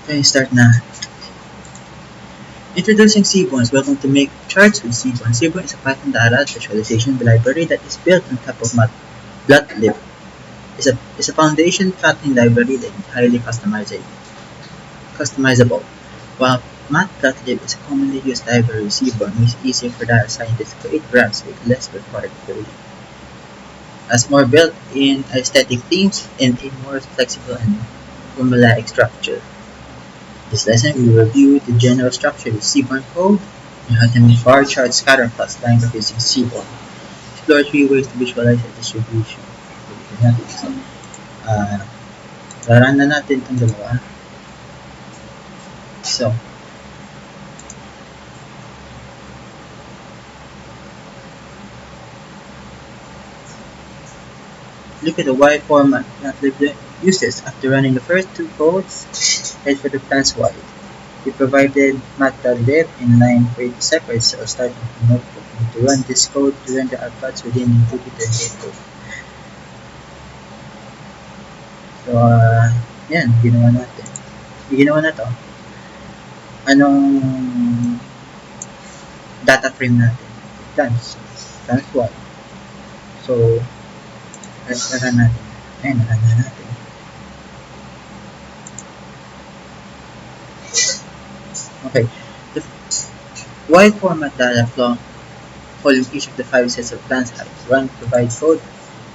Okay, start na. Introducing Seaborn. Welcome to Make Charts with Seaborn. Seaborn is a Python data visualization library that is built on top of Matplotlib. It's a foundation plotting library that is highly customizable. While Matplotlib is a commonly used library, Seaborn makes it easier for data scientists to create graphs with less required coding. Has more built-in aesthetic themes and a more flexible and formulaic structure. This lesson we will review the general structure of Seaborn code and how to make bar chart, scatter plots, line graph using Seaborn. Explore 3 ways to visualize a distribution. So, laran na natin itong dalawa. So, look at the Y format Matplotlib uses. After running the first two codes, head for the plans Y. We provided Matplotlib inline way to separate cells starting from notebook. And to run this code to render our plots within Jupyter notebook. So, yan, ginawa natin. Ginawa na to. Anong data frame natin? Plans Y. So, run natin. Ayun, run na natin. Okay. The Y format data flow following each of the 5 sets of plans height. Run provide code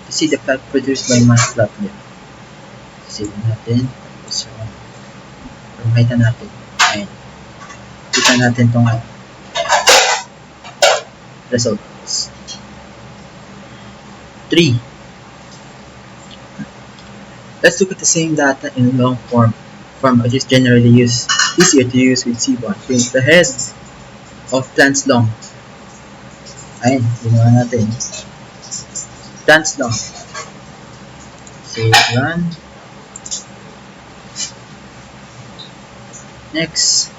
to see the plot produced by Matplotlib. Save natin. So, pamahita natin. Ayun. Kita natin itong results. 3. Let's look at the same data in long form which is generally easier to use with Seaborn. Print the head of plants long. Ayun, ginawa natin. Plants long. Save, run. Next.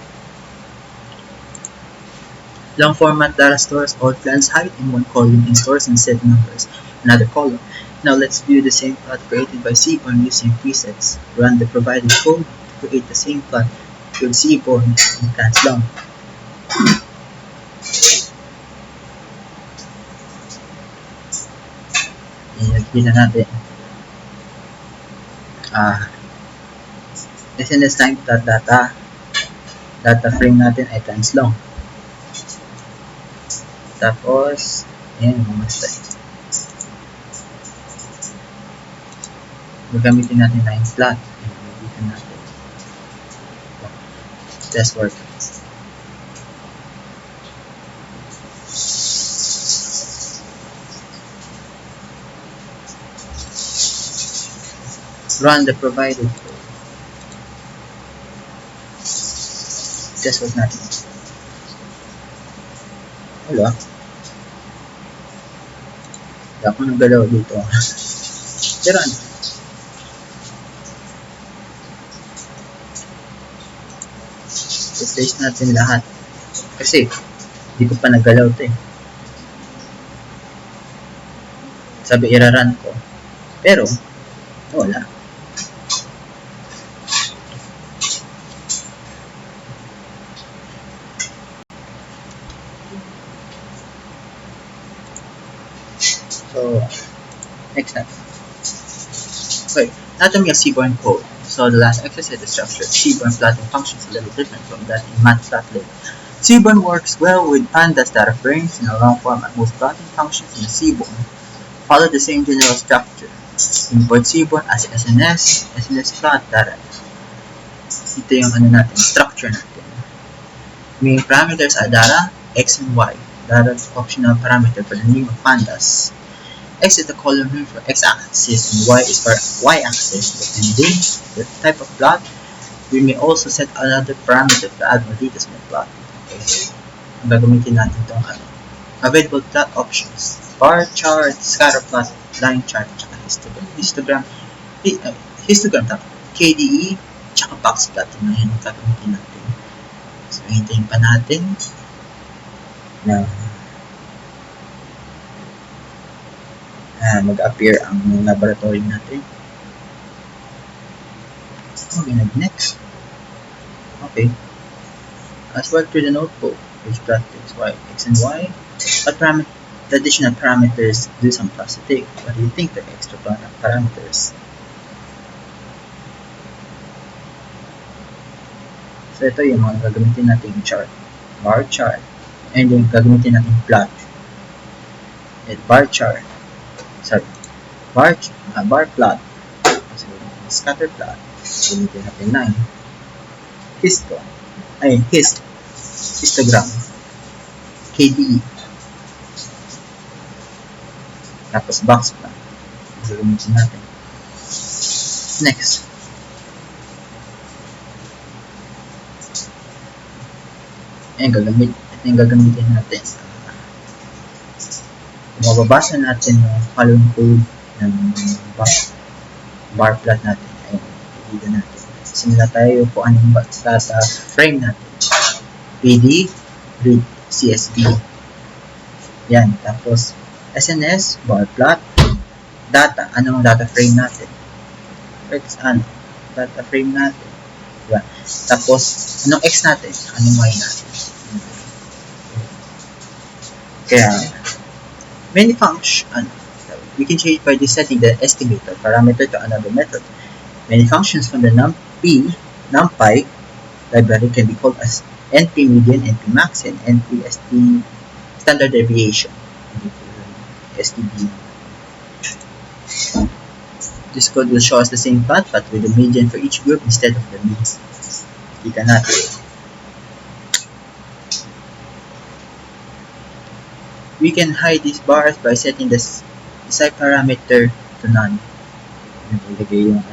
Long format data stores all plants height in one column and stores and set numbers another column. Now let's view the same plot created by Seaborn using presets. Run the provided code to create the same plot with Seaborn and plants long. Nakikita natin. SNS time plot data frame natin ay plants long. Tapos, ayan, mga style. Gagamitin natin line plot. Gagamitin natin. Test work. Run the provided code. Test work natin. Wala. Wala akong nagalaw dito. Pero ano? Replace natin lahat. Kasi, hindi ko pa nagalaw ito eh. Sabi, iraran ko. Pero, wala. So, next time. Okay, anatomy of Seaborn code. So the last exercise, the structure of Seaborn plotting functions a little different from that in Matplotlib. Seaborn works well with pandas data frames in a long format. Most plotting functions in Seaborn follow the same general structure. Import Seaborn as SNS plot data. Ito yung structure natin. Main parameters are data, X and Y. Data is optional parameter for the name of pandas. X is the column name for x-axis and Y is for y-axis. Depending the type of plot, we may also set another parameter to add more details in the plot. Okay. Ang gagamitin natin itong available plot options. Bar chart, scatter plot, line chart, tsaka histogram, KDE, tsaka box plot. Yan ang gagamitin natin. So, hintayin pa natin na mag-appear ang laboratory natin. Okay, next. Okay. As well to the notebook, which plot x, y, x and y. What the additional parameters do some plus to take? What do you think the extra parameters? So ito yung mga gagamitin nating chart. Bar chart. And yung gagamitin nating plot. And bar chart. Sorry. Bar plot. So, scatter plot. Gagamitin natin 9. Histogram. KDE. Tapos box plot. Gagamitin natin. Next. Ito yung gagamitin natin. Kung mababasa natin yung column code ng bar plot natin, ayun, dito natin. Simula tayo kung anong data frame natin. PD, read, CSV. Yan. Tapos, SNS, bar plot, data. Anong data frame natin? Data frame natin. Diba? Tapos, anong X natin? Anong Y natin? Kaya, many function, we can change by setting the estimator parameter to another method. Many functions from the NumPy library can be called as NP median, NP max, and NP standard deviation. STD. This code will show us the same plot but with the median for each group instead of the mean. Kita natin. We can hide these bars by setting the decide parameter to none. Ilagay yung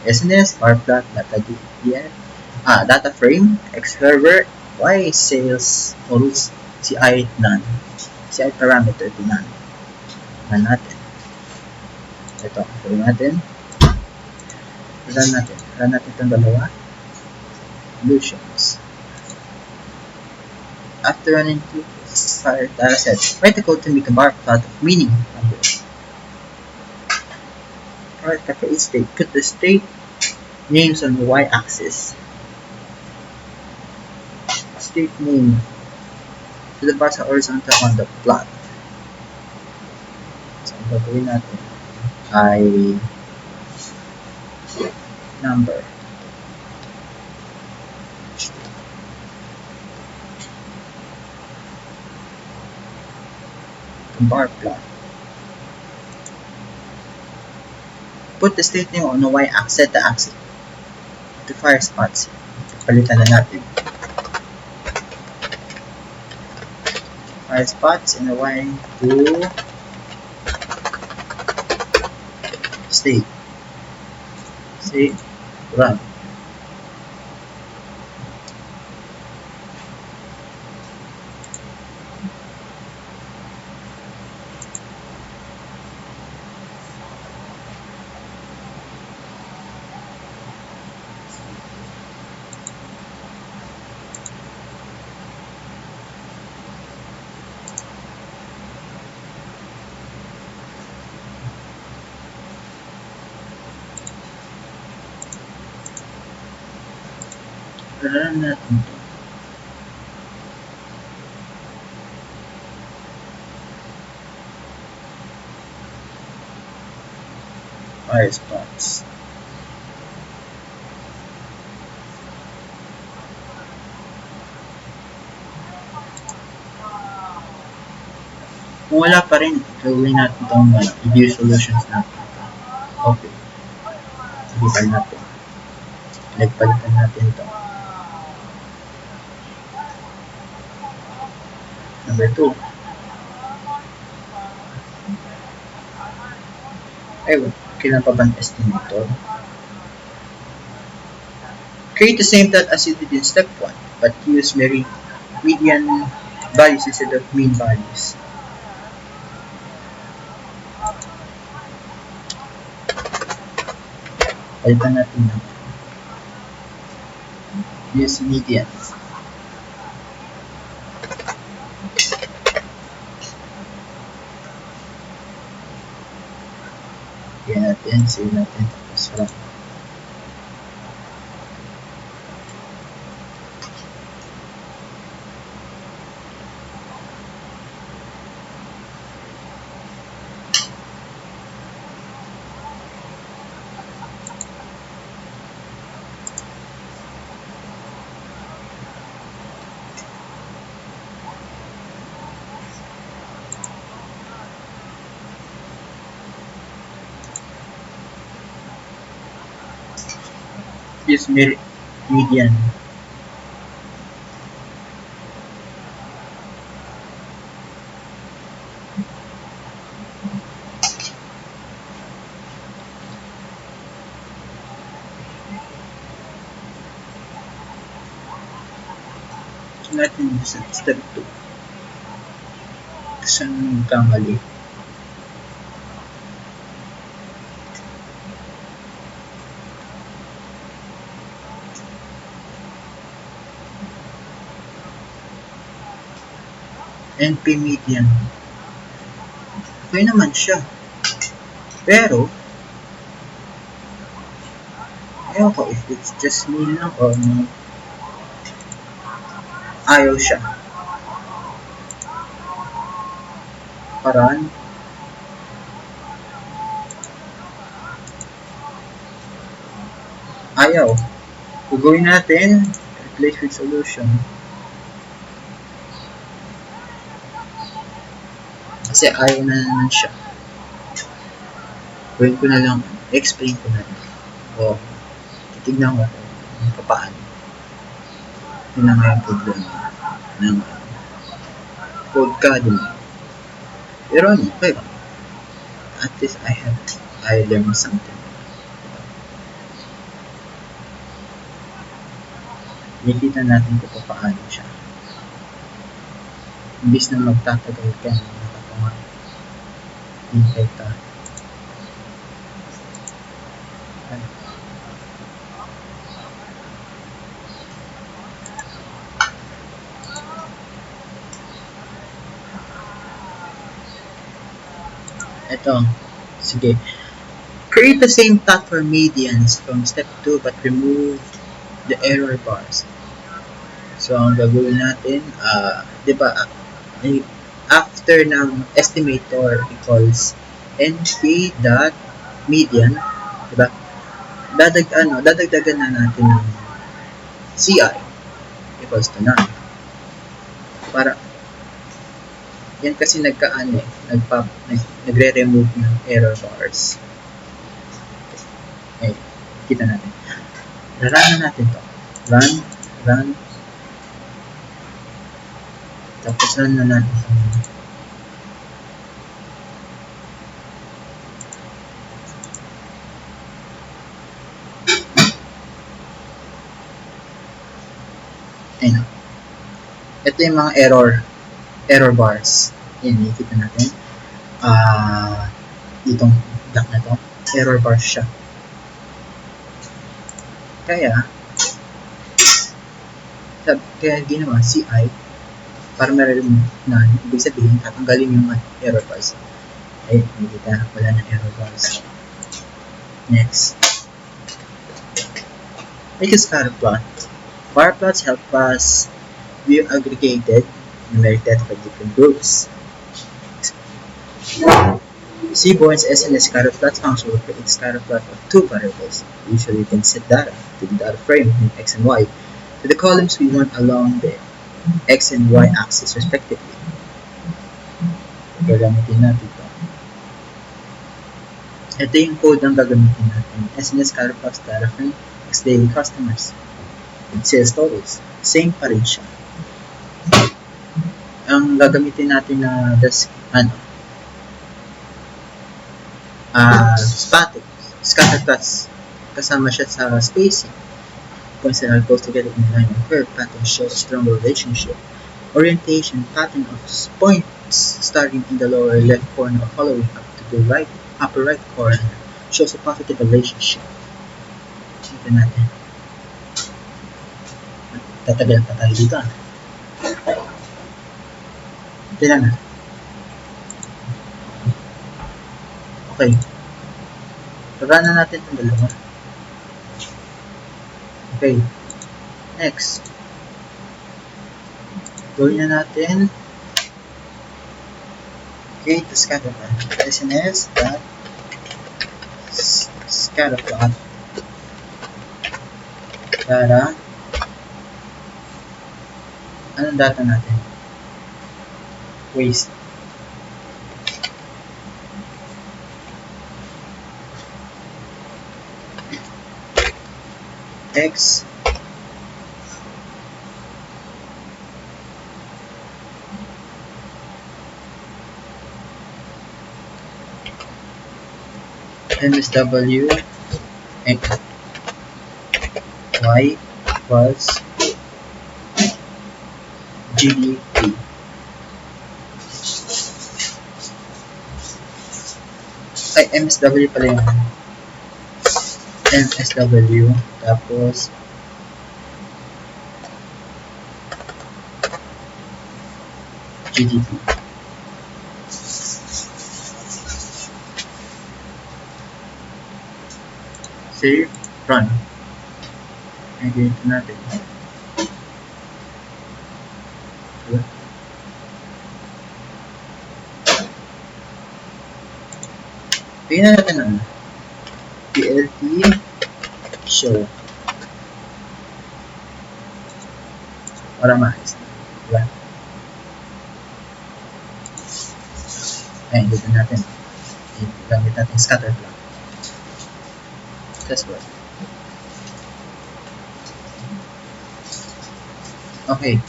SNS, bar plot, data frame, X server, Y sales, or CI none. CI parameter to none. Run natin. Ito, gawin natin. Run natin itong dalawa. Solutions. After running through fire data set, write the code to make a bar plot of meaning number. Alright, for each state, put the state names on the y-axis. State name. So the bars are horizontal on the plot. So ang gagawin natin ay number. Bar plot. Put the state name on the y-axis, the axis to fire spots. Palitan na natin. Fire spots and the y to state. State, run. Run natin ito. Fire spots. Kung wala pa rin, gawin natin itong review solutions natin. Okay. Palitan natin. Nagpalitan natin ito. Number 2. Kailan pa ba ang estimator? Create the same plot as you did in step 1, but use median values instead of mean values. Palitan natin na. Use median. Kaya natin, save natin, tapos run. use median. Natin sa step 2. Saan kamali? NP median. Okay naman siya. Pero, ewan ko if it's just me lang or ayaw siya. Paraan. Ayaw. Gagawin natin, replace with solution. Kasi ayaw na naman siya. Gawin ko na lang, explain ko na lang. O, titignan ko kung paano. Yun na nga yung problema ng code academy. Pero ano, okay lang. At least I learned something. Nakikita natin kung paano siya. Imbis na magtatagal ka na nakatunga. Hintay ka. Ito, sige. Create the same plot for medians from step 2 but remove the error bars. So, ang gagawin natin, di ba, after ng estimator equals np.median, di ba, dadagdagan na natin ng CI equals to none. Para, yan kasi nagre-remove ng error bars. Okay, kita natin. Run na natin to. Run. Tapos run na natin to. Ayun. Ito yung mga error bars. Yan, nakikita natin. Itong black na to, error bars siya. Kaya ginawa CI para ma-remove na, ibig sabihin, tatanggalin yung error bars. Ay, nakikita, wala ng error bars. Next. Make a scatter plot. Bar plots help us view aggregated numeric data for different groups. Seaborn's SNS scatter plot function will create a scatter plot of two variables. Usually we can set data to the data frame in x and y to the columns we want along the x and y axis respectively. Gagamitin natin ito. Ito yung code ang gagamitin natin. SNS scatter plot data frame x daily customers and sales totals. Same pa rin siya. Ang gagamitin natin na static, scatter plots, kasama siya sa spacing. Points that are close together in a line or curve, pattern shows a stronger relationship. Orientation, pattern of points starting in the lower left corner following up to the upper right corner shows a positive relationship. Ito natin. Tatagal pa tayo dito. Ito na. Okay. Run na natin itong dalawa. Okay. Next. Gawin na natin. Create the scatter plot. SNS dot scatter plot. Para anong data natin? Waste. x MSW and y was GDP. Ay, MSW pala yun. MSW, tapos GDP. Save, run. Ay, ganito natin. Tingnan natin ano. PLT show. Para maayos. Diba? Ayun, dito natin. Gamit natin scatter plot. Test what? Okay.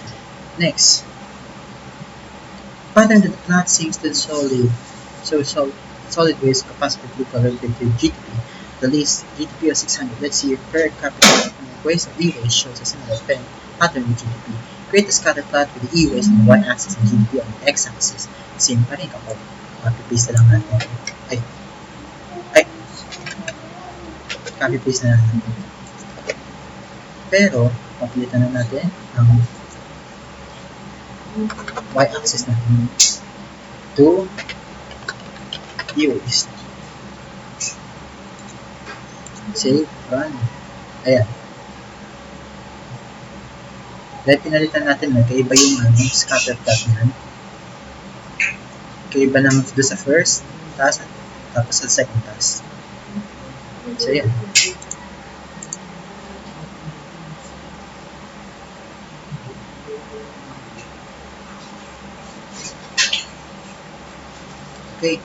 Next. Pattern that plot sinks to solid waste capacitively relative to GDP. The least GDP of 600. Let's see if per capita waste of e-waste shows a similar pattern with GDP. Create a scatter plot with the e-waste on the y-axis and GDP on the x-axis. Same pa rin kapag copy-paste na lang natin. Copy-paste na lang natin. Pero, papilitan na natin ang y-axis natin to e-waste. Save, run. Ayan. Dahil pinalitan natin na kaiba yung scatter plot niyan. Kaiba naman doon sa first task, tapos sa second task. So, ayan. Okay.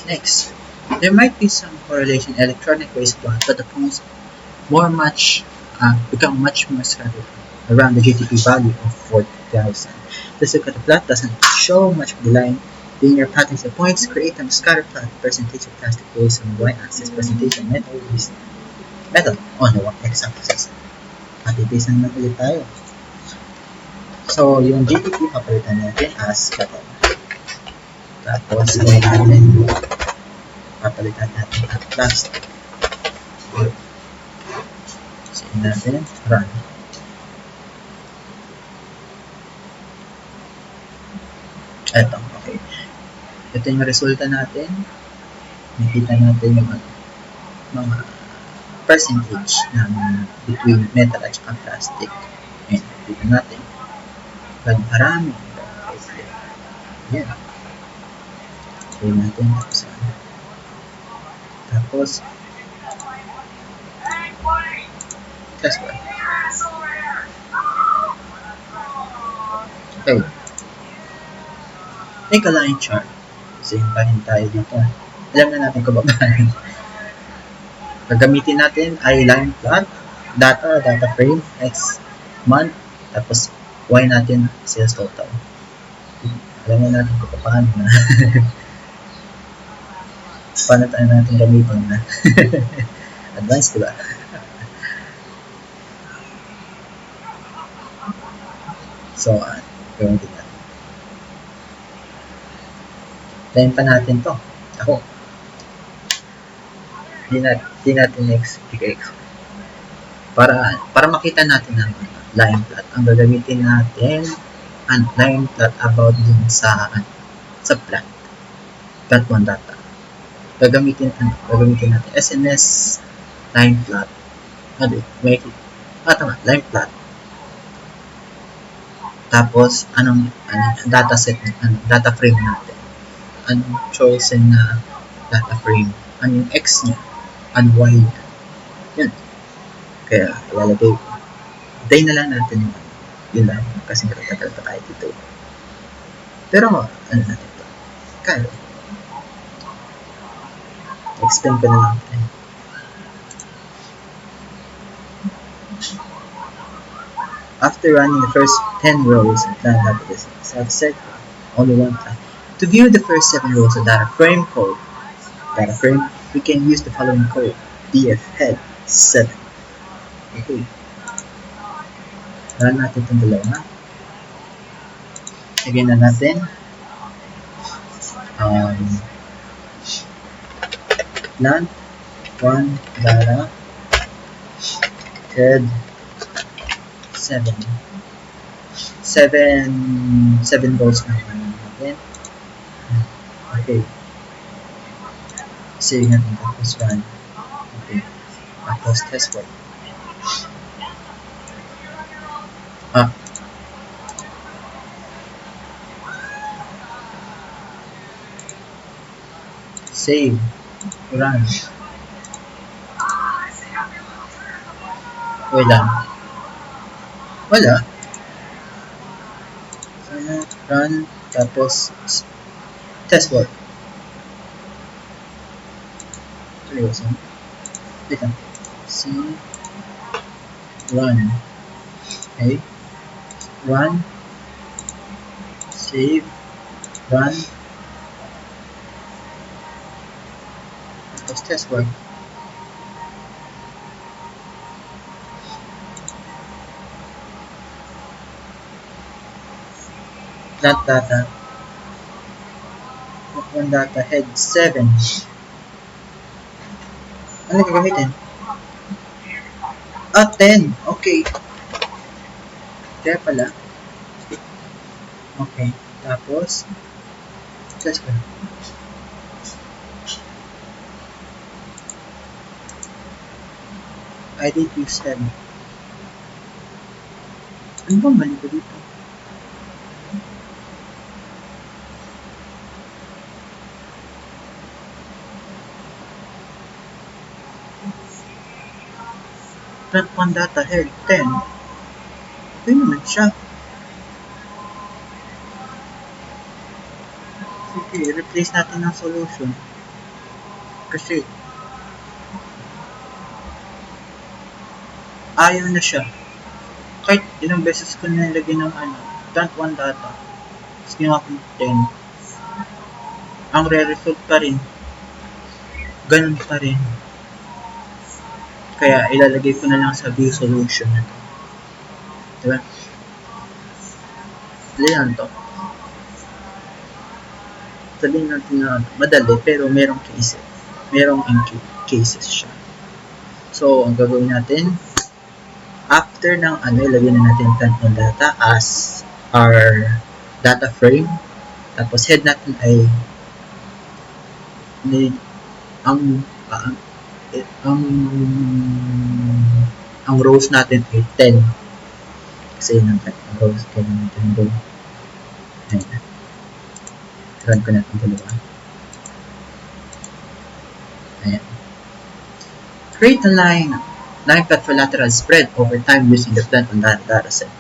Next, there might be some correlation in electronic waste plot, but the points become much more scattered around the GDP value of 40,000. This look at the plot doesn't show much of the line linear patterns of points. Create a scatter plot percentage of plastic waste on the y-axis, percentage of metal on the x-axis. Copy-paste na ulit tayo. So, yung GDP papalitan natin as metal. Tapos, papalitan natin ang plastic. Sige natin, run. Eto, okay. Ito yung resulta natin. Nakita natin yung mga percentage ng between metal at saka plastic. Ayan, nakita natin. Marami. Ayan. Ayan natin. Tapos, test one. Okay. Make a line chart. Same pa rin tayo dito. Alam na natin kung paano. Gagamitin natin ay line plot, data frame, x month, tapos y natin sales total. Alam na natin kung paano na. Paano tayo natin gamitin na. Advanced, diba? So, gawin din natin. Line pa natin to. Ako. Di natin x. Para makita natin ang line plot, ang gagamitin natin ang line plot about din sa plot. Plot 1 data. Gagamitin natin SNS line plot. Tama, line plot. Tapos, anong data set, data frame natin. Anong chosen na data frame. Ano yung X niya. Ano Y niya. Yun. Kaya, ilalagay ko. Hintayin na lang natin yun lang. Kasi tagal pa tayo dito. Pero, ano natin ito? Kaya, explain ko na lang. After running the first 10 rows of plant database, set only one time. To view the first 7 rows of data frame, we can use the following code, df head 7. Okay, run natin itong dalawa. Again na natin. Plant 1 data head 7. 7 rows na natin. Okay. Save natin tapos run. Okay. Tapos test work. Save. Run. Wait lang. Wala. Sana run. Tapos test work. Seryoso. Wait lang. See. Run. Okay. Run. Save. Run. Tapos test work. Plant data. One data head 7. Ano gagamitin? 10. Okay. Kaya pala. Okay. Tapos test work. I did use 7. Ano bang mali ko dito? Plant 1 data head 10. Ito naman siya. Sige, replace natin ng solution. Kasi ayaw na siya. Kahit ilang beses ko nilagay ng plant 1 data. Tapos ginawa ko 10. Ang re-result pa rin. Ganun pa rin. Kaya ilalagay ko na lang sa view solution na to. Diba? Dali to. Sabihin natin na madali pero merong cases. Merong cases siya. So, ang gagawin natin, after ng ilagay na natin plant ng data as our data frame. Tapos head natin ay ang rows natin ay 10. Kasi yun ang rows. Kailangan natin yung row. Ayan. Run ko natin dalawa. Ayan. Create a line plot for lateral spread over time using the plant on data set.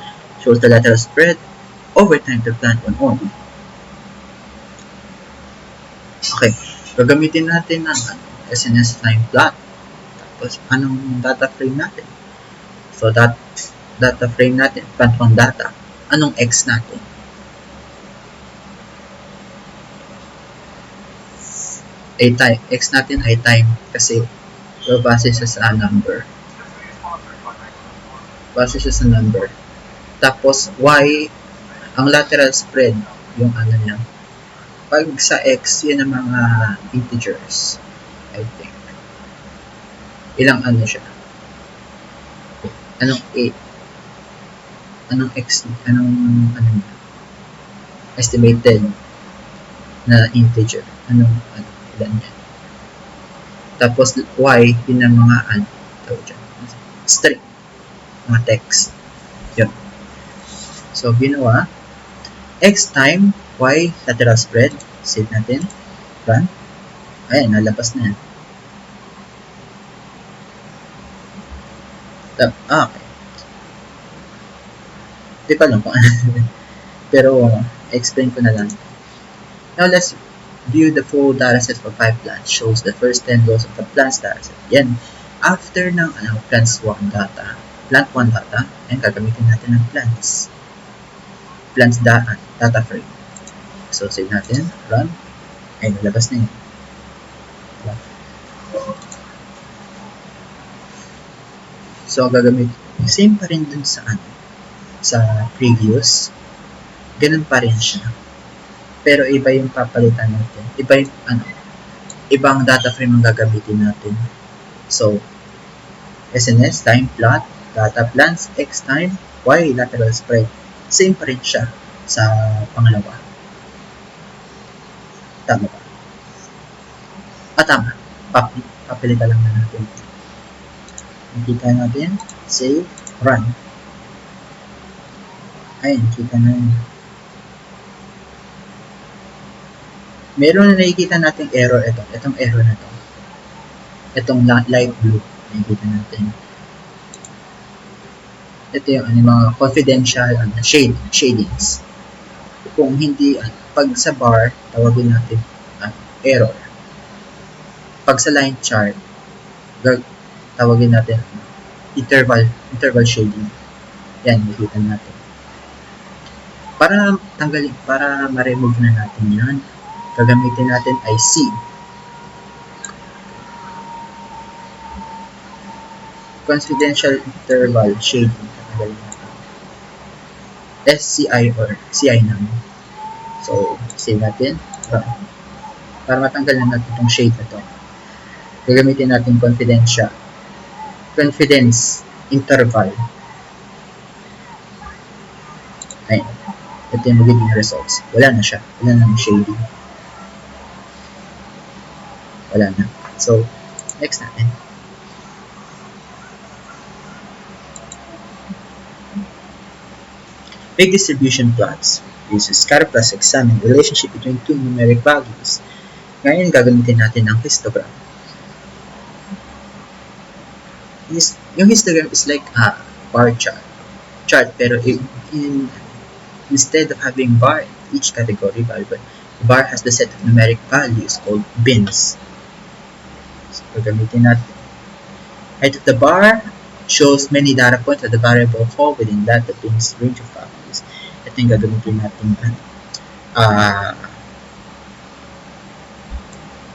Shows the lateral spread over time to plant on only. Okay. Gagamitin natin ang SNS line plot. Tapos, anong data frame natin? So, data frame natin, plant 1 data. Anong X natin? X natin ay time kasi base siya sa number. Base siya sa number. Tapos, Y, ang lateral spread, yung niya. Pag sa X, yun ang mga integers, I think. Ilang siya? Anong A? Anong X? Anong estimated na integer? Anong ilan yan? Tapos Y, yun ang mga string, mga text. Yun. So, ginawa, X time Y lateral spread. Save natin. Run. Ayan, nalabas na yan. Okay. Di pa lang kung ano. Pero, explain ko na lang. Now, let's view the full dataset for 5 plants. Shows the first 10 rows of the plants dataset. Yan. After ng plants 1 data, plant 1 data, and gagamitin natin ng plants data frame. So, save natin, run, ay nalabas na yun. So, gagamit, same pa rin dun sa previous, ganun pa rin siya. Pero iba yung papalitan natin. Iba yung, ibang data frame ang gagamitin natin. So, SNS, time plot, data plants, X time, Y lateral spread. Same pa rin siya sa pangalawa. Tama ba? Tama. Papalitan lang na natin. Nakita natin, save, run. Ayun, kita na yun. Meron na nakikita natin error ito. Itong error na ito. Itong light blue. Nakikita natin. Ito yung mga confidential shadings. Kung hindi, pag sa bar, tawagin natin error. Pag sa line chart, tawagin natin interval shading. Yan, nakikita natin. Para tanggalin, para ma-remove na natin yan, gagamitin natin ay C. Confidential interval shading. Tanggalin natin. SCI or CI naman. So, save natin. Para matanggal na natin itong shade na ito, gagamitin natin confidence interval. Ayun. Ito yung magiging results. Wala na siya. Wala na yung shading. Wala na. So, next natin. Big distribution plots uses scatter plots to examine the relationship between two numeric values. Ngayon, gagamitin natin ang histogram. Yung histogram is like a bar chart, pero instead of having bar in each category value, the bar has the set of numeric values called bins. So, gagamitin natin. Height of the bar shows many data points that the variable fall within that the bin's range of values. Ito yung gagamitin natin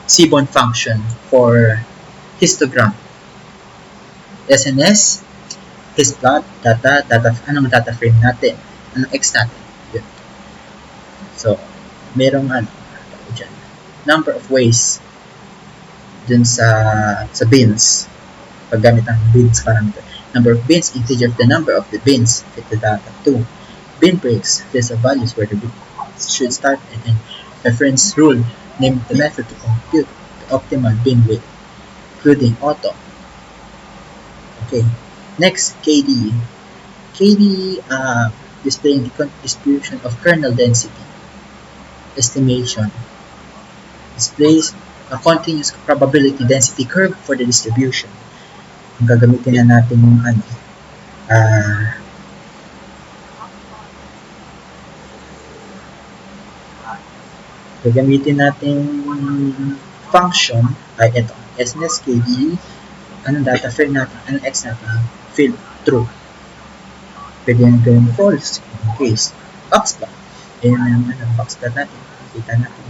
Seaborn function for histogram. SNS, hisplot, data, anong data frame natin? Anong X natin? Yun. So, merong number of ways dun sa bins. Paggamit ng bins parameter. Number of bins, integer of the number of the bins, fit the data. 2. Bin breaks, these are values where the bins should start and end. Reference rule, name the method to compute the optimal bin width, including auto. Okay, next, KD. KD, displaying the distribution of kernel density. Estimation displays a continuous probability density curve for the distribution. Ang gagamitin na natin yung gagamitin natin function ay ito, SNS KD. Anong data frame natin? Anong X natin? Field true. Pwede yung gawin false in case box plot. Ayan ang box plot natin. Kita natin.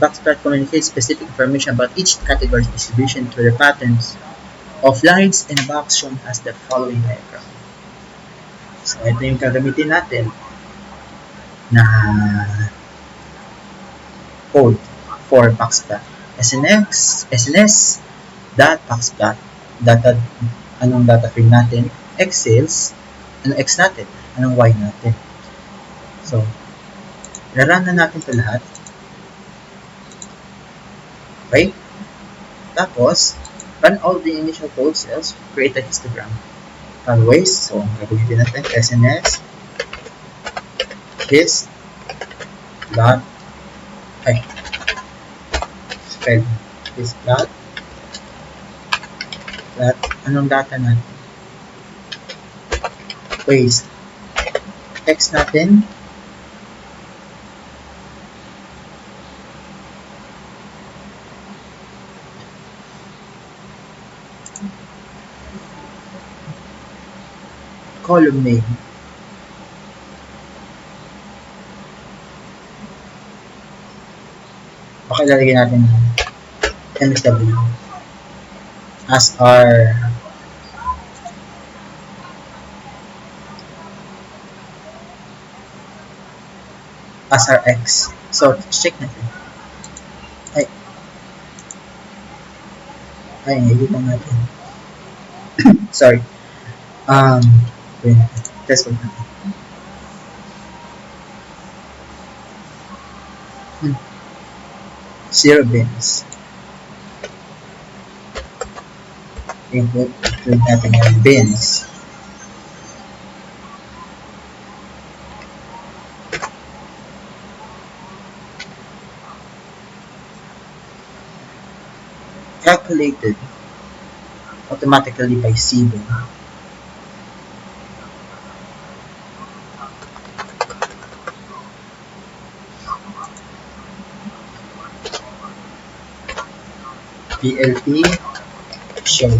Box plot communicates specific information about each category's distribution through the patterns of lines in a box shown as the following diagram. So, ito yung gagamitin natin na code for box plot. SNS dot box plot, anong data frame natin? X sales, anong X natin? Anong Y natin? So, run na natin ito lahat. Okay? Tapos, run all the initial code cells, create a histogram. Ways, so, gagawin natin SNS hist dot spread hist dot anong data natin? Ways. X natin column name. Okay, lalagyan natin MSW as our X. So, check natin. Ay, edit lang natin. Sorry. Wait. Test ko natin. 0 bins. Include natin yung bins. Calculated automatically by Seaborn. PLP show.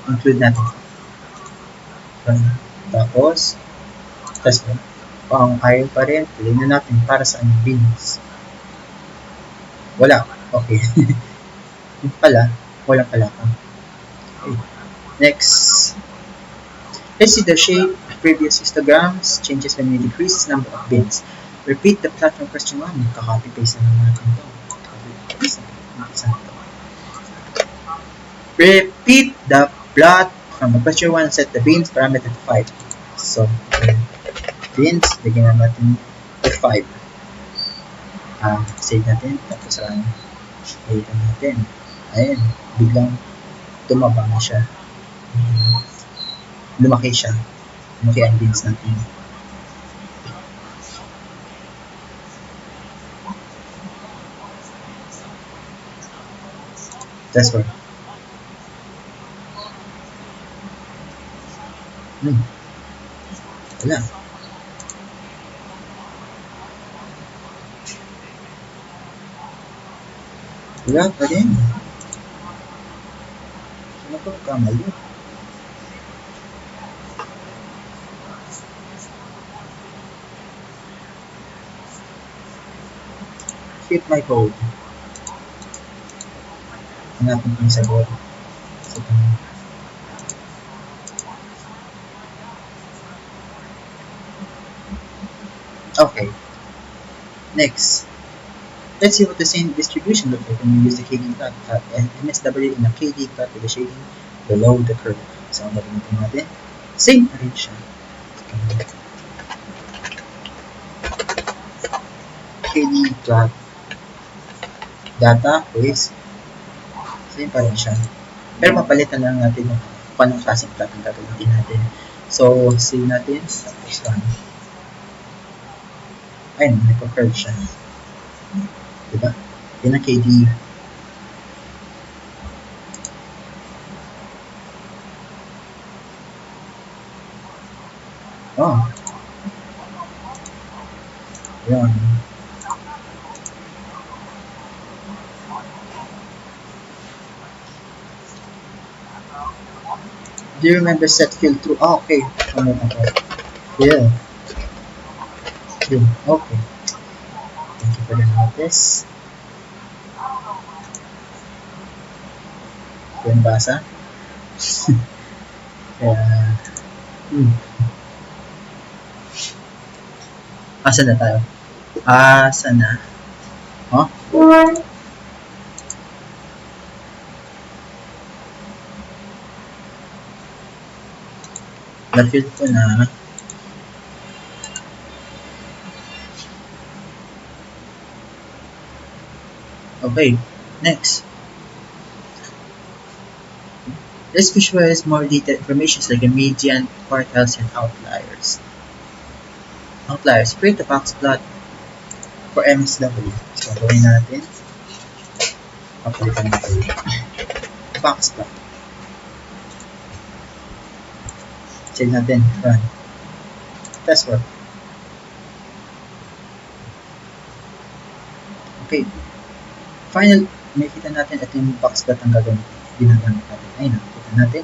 Include natin. Tapos, test mo. Kung ayaw pa rin, piliin na natin para sa bins. Wala. Okay. Yung pala, walang pala ka. Okay. Next. Let's see the shape of previous histograms changes when we decrease the number of bins. Repeat the plot from question 1. Kaka-copy-paste na natin ito. Repeat the plot from the question 1 and set the bins parameter to 5. So, bins, bigyan na natin to 5. Save natin. Tapos, nakita natin. Ayan, biglang tumaba na siya. Lumaki siya. Lumaki ang bins natin. That's right. Wala. Wala pa rin. Ano pa kamali? Hit my code. Hanapin ko yung sagot. Okay. Next. Let's see what the same distribution looks like when we use the KD plot and MSW in a KD plot with the shading below the curve. So, ang gagamitin natin, same pa rin siya. KD plot data is same pa rin siya. Pero mapalitan lang natin yung kung anong klaseng plot ang gagamitin natin. So, save natin. Tapos lang. Ayun, nagpa-curve siya. Diba? Yan ang KD. Oh. Yan. Do you remember set fill through? Oh, okay. Ano ako? Yeah. Okay. Thank you for the notice. Yan basa. Kaya, Asa na tayo? Asa na? Huh? Na-fill ko na. Okay, next. Let's visualize more detailed information like a median, quartiles, and outliers. Outliers. Create a box plot for MSW. So, gawin natin. Papalitan natin. Box plot. Save natin. Run. Test work. Okay. Final, makikita natin ito yung box plot ang ginagamit natin. Ayun, nakikita natin.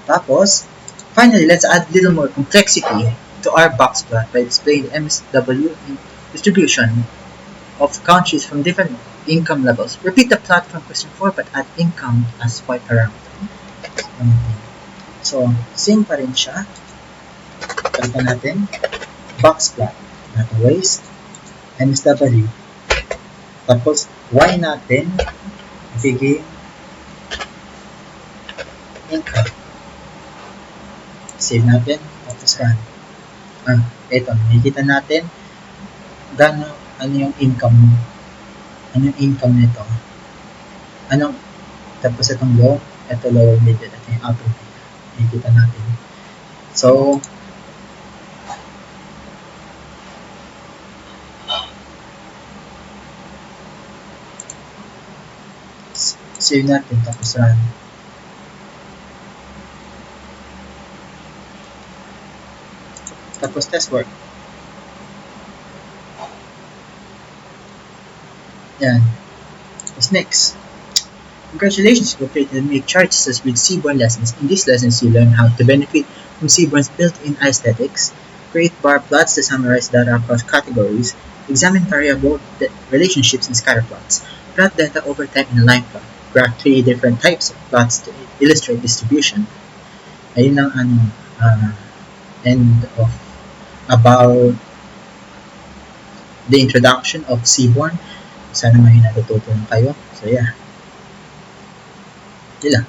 Tapos, finally, let's add a little more complexity to our box plot by displaying the MSW distribution of countries from different income levels. Repeat the plot from question 4 but add income as swipe around. So, same pa rin siya. Palitan natin. Box plot. Natin waste. MSW. Tapos, Y natin. Magiging income. Save natin. Tapos run. Ito. Makikita natin ano yung income nito. Tapos itong low, ito lower middle, ito yung upper middle. Makikita natin. So, save natin, tapos run. Tapos test work. Yan. Tapos next. Congratulations, you completed and make charts with Seaborn lessons. In these lessons, you learn how to benefit from Seaborn's built-in aesthetics, create bar plots to summarize data across categories, examine variable relationships in scatter plots, plot data over time in a line plot, graph 3 different types of plots to illustrate distribution. Ayun lang end of about the introduction of Seaborn. Sana may natututo kayo. So yeah. Yun lang.